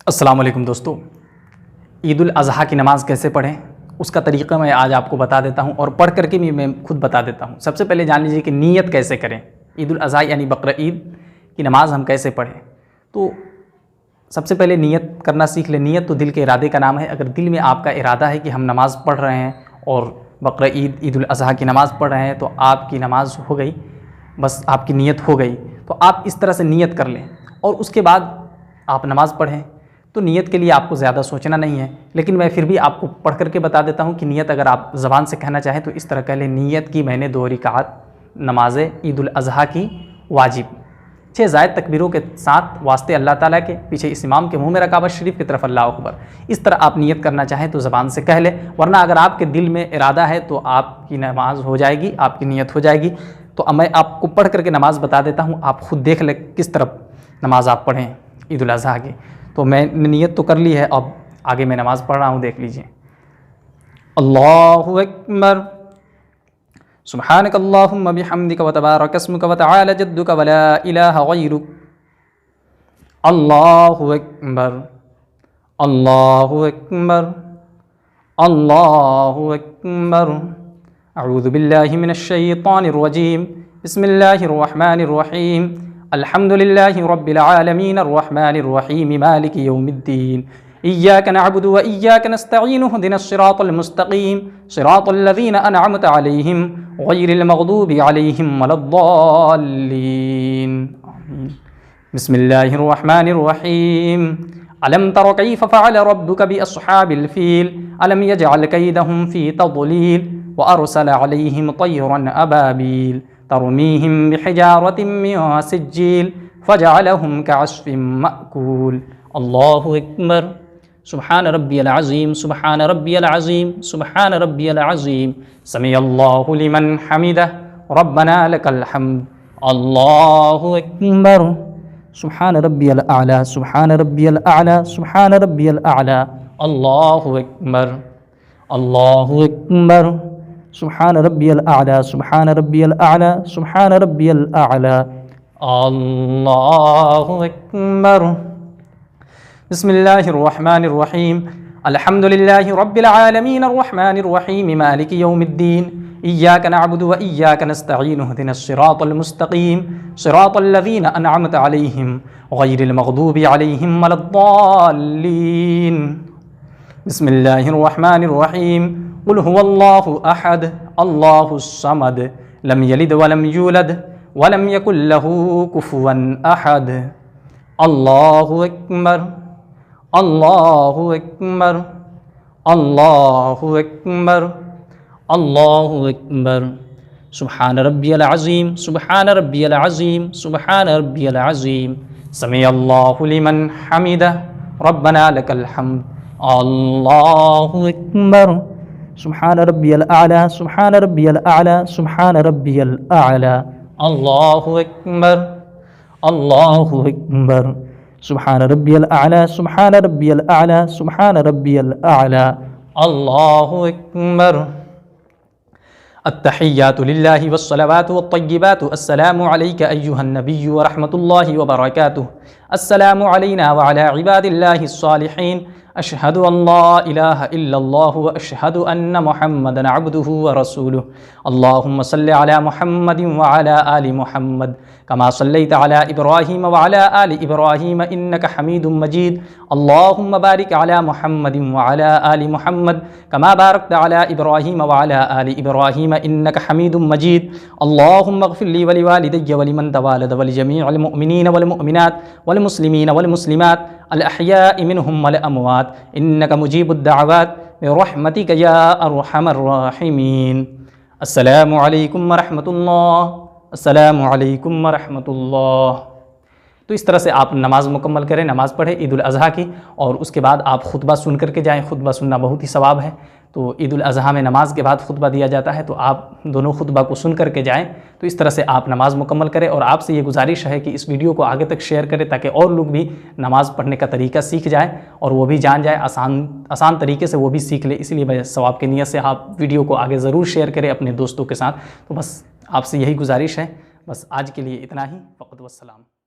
अस्सलाम वालेकुम दोस्तों, ईद उल अज़हा की नमाज़ कैसे पढ़ें उसका तरीक़ा मैं आज आपको बता देता हूं और पढ़ करके भी मैं खुद बता देता हूं। सबसे पहले जान लीजिए कि नीयत कैसे करें। ईद उल अज़हा यानी बकरा ईद की नमाज़ हम कैसे पढ़ें। तो सबसे पहले नियत करना सीख लें। नियत तो दिल के इरादे का नाम है। अगर दिल में आपका इरादा है कि हम नमाज़ पढ़ रहे हैं और बकरा ईद उल अज़हा की नमाज़ पढ़ रहे हैं तो आपकी नमाज़ हो गई, बस आपकी नियत हो गई। तो आप इस तरह से नियत कर लें और उसके बाद आप नमाज़ पढ़ें। तो नियत के लिए आपको ज़्यादा सोचना नहीं है, लेकिन मैं फिर भी आपको पढ़ करके बता देता हूँ कि नियत अगर आप ज़बान से कहना चाहें तो इस तरह कह लें, नियत की मैंने 2 रिकात नमाज़ ईद उल अज़हा की वाजिब 6 ज़ायद तकबीरों के साथ वास्ते अल्लाह ताला के, पीछे इस इमाम के मुँह में रकाबत शरीफ की तरफ अल्लाह अकबर। इस तरह आप नियत करना चाहें तो ज़बान से कह लें, वरना अगर आपके दिल में इरादा है तो आपकी नमाज़ हो जाएगी, आपकी नियत हो जाएगी। तो मैं आपको पढ़ करके नमाज़ बता देता हूँ, आप खुद देख लें किस तरफ नमाज़ आप पढ़ें ईद उल अज़हा की। तो मैंने नियत तो कर ली है, अब आगे मैं नमाज़ पढ़ रहा हूँ, देख लीजिए। अल्लाहु अकबर, सुब्हानक अल्लाहुम्मा बिहम्दिक व तबारक अस्मुक व तआला जद्दुक व ला इलाहा गैरुक। अल्लाहु अकबर, अल्लाहु अकबर, अल्लाहु अकबर। अऊज़ु बिल्लाहि मिनश शैतानिर रजीम। बिस्मिल्लाहिर रहमानिर रहीम। अल्हम्दुलिल्लाहि रब्बिल आलमीन अर्रहमानिर रहीम मालिकि यौमिद्दीन। इय्याका नअबुदु व इय्याका नस्तईन इहदिनस सिरातल मुस्तकीम सिरातल लज़ीना अनअमता अलैहिम गैरिल मग़दूबि अलैहिम वलद्दाल्लीन। आमीन। बिस्मिल्लाहिर रहमानिर रहीम। अलम तर कैफ़ फ़अल रब्बुक बिअस्हाबिल फ़ील अलम यजअल कैदहुम फ़ी तज़लील व अरसल अलैहिम तयरन अबाबील तरमीहिम बिहिजारतिम मिन सिज्जील फजअलहुम कअस्फ़िम मअकूल। अल्लाहु अकबर, सुब्हान रब्बियल अज़ीम, सुब्हान रब्बियल अज़ीम, सुब्हान रब्बियल अज़ीम। समी अल्लाहु लिमन हमिदह, रब्बना लकल हम्द। अल्लाहु अकबर, सुब्हान रब्बियल आला, सुब्हान रब्बियल आला, सुब्हान रब्बियल आला। अल्लाहु अकबर, अल्लाहु अकबर, सुब्हान रब्बियल आला, सुब्हान रब्बियल आला, सुब्हान रब्बियल आला। अल्लाहु अकबर। बिस्मिल्लाहिर रहमानिर रहीम। अल्हम्दुलिल्लाहि रब्बिल आलमीन अर्रहमानिर रहीम मालिकि यौमिद्दीन। इय्याका नअबुदु व इय्याका नस्तईन इहदिनस सिरातल मुस्तकीम सिरातल लज़ीना अनअमता अलैहिम गैरिल मग़दूबि अलैहिम वलद्दाल्लीन। बिस्मिल्लाहिर रहमानिर रहीम। कुल हुवल्लाहु अहद, अल्लाहुस समद, लम यलिद वलम यूलद वलम यकुल लहू कुफुवन अहद। अल्लाहु अकबर, अल्लाहु अकबर, अल्लाहु अकबर, अल्लाहु अकबर। सुब्हान रब्बियल अज़ीम, सुब्हान रब्बियल अज़ीम, सुब्हान रब्बियल अज़ीम। समी अल्लाहु लिमन हमिदह, रब्बना लकल हम्द। अल्लाहु अकबर, सुब्हान रब्बियल आला, सुब्हान रब्बियल आला, सुब्हान रब्बियल आला। अल्लाहु अकबर, अल्लाहु अकबर, सुब्हान रब्बियल आला, सुब्हान रब्बियल आला, सुब्हान रब्बियल आला। अल्लाहु अकबर। अत्तहिय्यातु लिल्लाहि वस्सलावातु वत्तय्यिबातु अस्सलामु अलैका अय्युहन नबिय्यु व रहमतुल्लाहि व बरकातुहु। अस्सलामु अलैना व अला इबादिल्लाहिस सालिहीन। अशहदु अल्ला इलाहा इल्लल्लाहु व अशहदु अन्न मुहम्मदन अब्दुहु व रसूलुहु। अल्लाहुम्मा सल्लि अला मुहम्मदिन व अला आलि मुहम्मद कमा सल्लैता अला इब्राहीम व अला आलि इब्राहीम इन्नका हमीदुम मजीद। अल्लाहुम्मा बारिक अला मुहम्मदिन व अला आलि मुहम्मद कमा बारकता अला इब्राहीम व अला आलि इब्राहीम इन्नका हमीदुम मजीद। अल्लाहुम्मा इग़फिर ली व लिवालिदैया व लिमन तवालद व लिजमीइल मुअमिनीन वल मुअमिनात वल मुस्लिमीन वल मुस्लिमात अल अहयाइ मिनहुम वल अमवात इन्नका मुजीबुद दाअवात बिरहमतिका या अरहमर राहिमीन। अस्सलामु अलैकुम व रहमतुल्लाह, अस्सलामु अलैकुम व रहमतुल्लाह। तो इस तरह से आप नमाज़ मुकम्मल करें, नमाज़ पढ़ें ईद उल अज़हा की, और उसके बाद आप खुतबा सुन करके जाएँ। खुतबा सुनना बहुत ही सवाब है। तो ईद उल अज़हा में नमाज के बाद खुतबा दिया जाता है, तो आप दोनों खुतबा को सुन करके जाएँ। तो इस तरह से आप नमाज़ मुकम्मल करें, और आपसे ये गुजारिश है कि इस वीडियो को आगे तक शेयर करें ताकि और लोग भी नमाज़ पढ़ने का तरीका सीख जाएँ और वो भी जान जाए, आसान तरीके से वो भी सीख ले। इसलिए मैं सवाब की नीयत से आप वीडियो को आगे ज़रूर शेयर करें अपने दोस्तों के साथ। तो बस आपसे यही गुजारिश है। बस आज के लिए इतना ही। फ़क़त वस्सलाम।